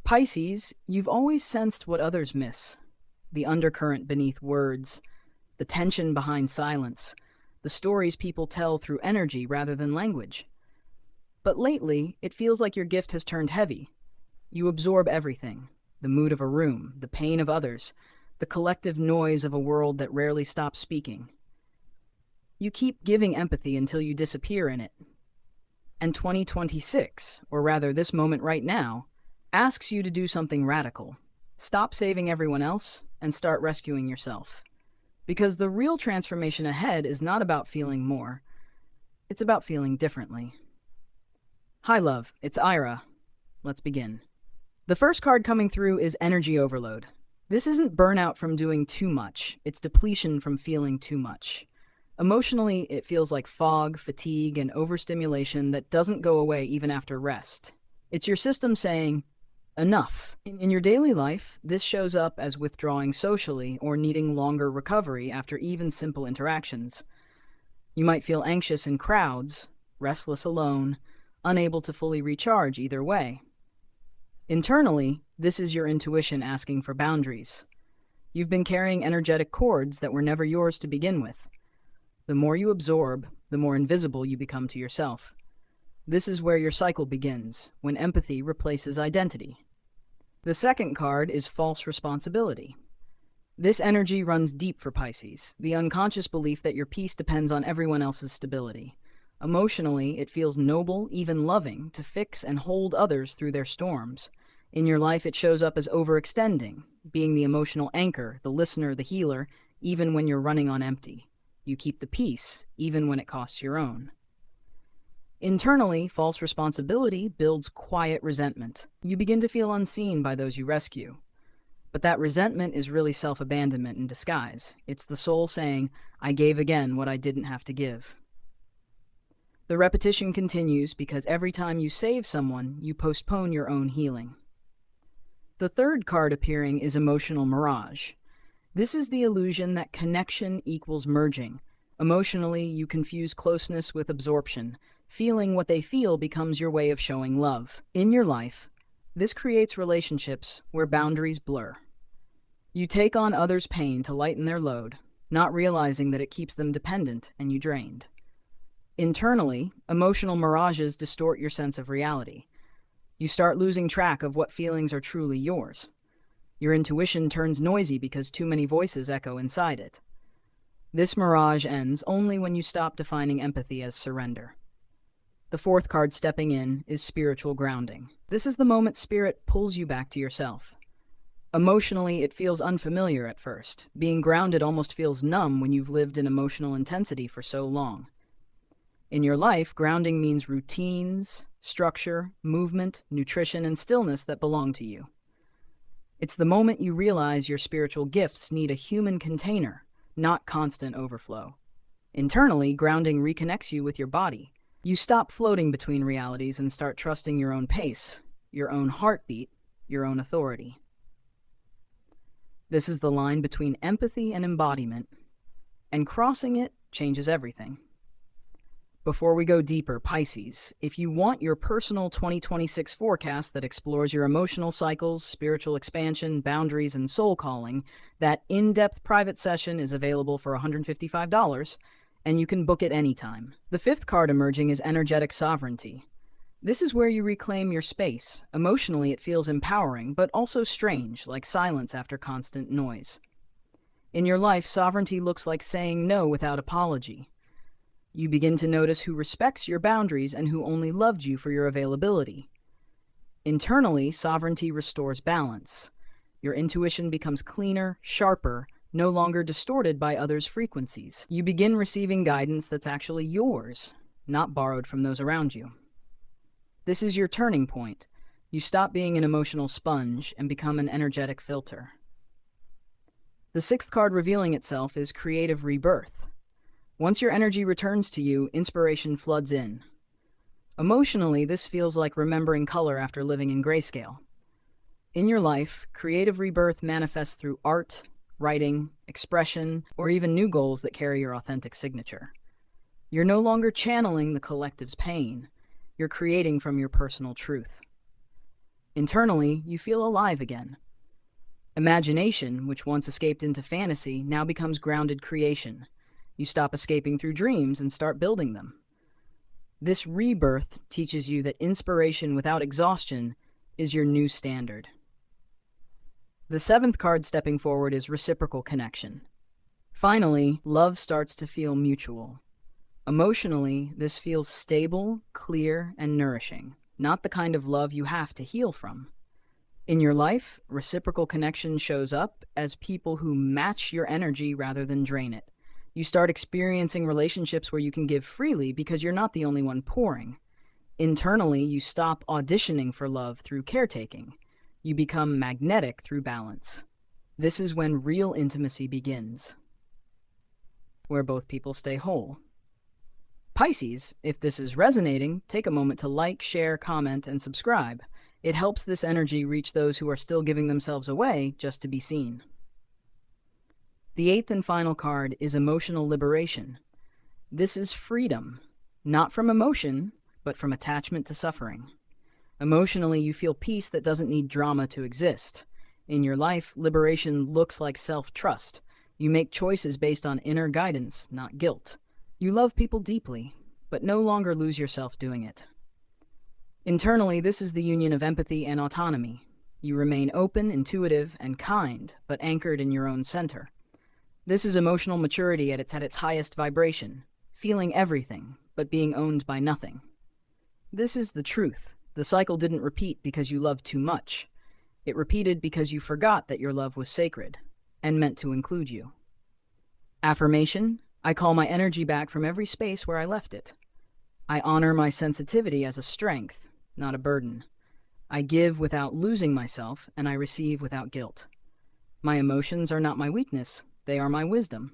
Pisces, you've always sensed what others miss: the undercurrent beneath words, the tension behind silence, the stories people tell through energy rather than language. But lately, it feels like your gift has turned heavy. You absorb everything: the mood of a room, the pain of others, the collective noise of a world that rarely stops speaking. You keep giving empathy until you disappear in it. And 2026, or rather this moment right now, asks you to do something radical. Stop saving everyone else and start rescuing yourself. Because the real transformation ahead is not about feeling more, it's about feeling differently. Hi, love, it's Aira. Let's begin. The first card coming through is Energy Overload. This isn't burnout from doing too much, it's depletion from feeling too much. Emotionally, it feels like fog, fatigue, and overstimulation that doesn't go away even after rest. It's your system saying, enough. In your daily life, this shows up as withdrawing socially or needing longer recovery after even simple interactions. You might feel anxious in crowds, restless alone, unable to fully recharge either way. Internally, this is your intuition asking for boundaries. You've been carrying energetic cords that were never yours to begin with. The more you absorb, the more invisible you become to yourself. This is where your cycle begins, when empathy replaces identity. The second card is False Responsibility. This energy runs deep for Pisces, the unconscious belief that your peace depends on everyone else's stability. Emotionally, it feels noble, even loving, to fix and hold others through their storms. In your life, it shows up as overextending, being the emotional anchor, the listener, the healer, even when you're running on empty. You keep the peace, even when it costs your own. Internally, false responsibility builds quiet resentment. You begin to feel unseen by those you rescue. But that resentment is really self-abandonment in disguise. It's the soul saying, I gave again what I didn't have to give. The repetition continues because every time you save someone, you postpone your own healing. The third card appearing is Emotional Mirage. This is the illusion that connection equals merging. Emotionally, you confuse closeness with absorption. Feeling what they feel becomes your way of showing love. In your life, this creates relationships where boundaries blur. You take on others' pain to lighten their load, not realizing that it keeps them dependent and you drained. Internally, emotional mirages distort your sense of reality. You start losing track of what feelings are truly yours. Your intuition turns noisy because too many voices echo inside it. This mirage ends only when you stop defining empathy as surrender. The fourth card stepping in is Spiritual Grounding. This is the moment spirit pulls you back to yourself. Emotionally, it feels unfamiliar at first. Being grounded almost feels numb when you've lived in emotional intensity for so long. In your life, grounding means routines, structure, movement, nutrition, and stillness that belong to you. It's the moment you realize your spiritual gifts need a human container, not constant overflow. Internally, grounding reconnects you with your body. You stop floating between realities and start trusting your own pace, your own heartbeat, your own authority. This is the line between empathy and embodiment, and crossing it changes everything. Before we go deeper, Pisces, if you want your personal 2026 forecast that explores your emotional cycles, spiritual expansion, boundaries, and soul calling, that in-depth private session is available for $155, and you can book it anytime. The fifth card emerging is Energetic Sovereignty. This is where you reclaim your space. Emotionally, it feels empowering, but also strange, like silence after constant noise. In your life, sovereignty looks like saying no without apology. You begin to notice who respects your boundaries and who only loved you for your availability. Internally, sovereignty restores balance. Your intuition becomes cleaner, sharper, no longer distorted by others' frequencies. You begin receiving guidance that's actually yours, not borrowed from those around you. This is your turning point. You stop being an emotional sponge and become an energetic filter. The sixth card revealing itself is Creative Rebirth. Once your energy returns to you, inspiration floods in. Emotionally, this feels like remembering color after living in grayscale. In your life, creative rebirth manifests through art, writing, expression, or even new goals that carry your authentic signature. You're no longer channeling the collective's pain. You're creating from your personal truth. Internally, you feel alive again. Imagination, which once escaped into fantasy, now becomes grounded creation. You stop escaping through dreams and start building them. This rebirth teaches you that inspiration without exhaustion is your new standard. The seventh card stepping forward is reciprocal connection. Finally, love starts to feel mutual. Emotionally, this feels stable, clear, and nourishing, not the kind of love you have to heal from. In your life, reciprocal connection shows up as people who match your energy rather than drain it. You start experiencing relationships where you can give freely because you're not the only one pouring. Internally, you stop auditioning for love through caretaking. You become magnetic through balance. This is when real intimacy begins, where both people stay whole. Pisces, if this is resonating, take a moment to like, share, comment, and subscribe. It helps this energy reach those who are still giving themselves away just to be seen. The eighth and final card is emotional liberation. This is freedom, not from emotion, but from attachment to suffering. Emotionally, you feel peace that doesn't need drama to exist. In your life, liberation looks like self-trust. You make choices based on inner guidance, not guilt. You love people deeply, but no longer lose yourself doing it. Internally, this is the union of empathy and autonomy. You remain open, intuitive, and kind, but anchored in your own center. This is emotional maturity at its highest vibration, feeling everything, but being owned by nothing. This is the truth. The cycle didn't repeat because you loved too much. It repeated because you forgot that your love was sacred and meant to include you. Affirmation: I call my energy back from every space where I left it. I honor my sensitivity as a strength, not a burden. I give without losing myself, and I receive without guilt. My emotions are not my weakness, they are my wisdom.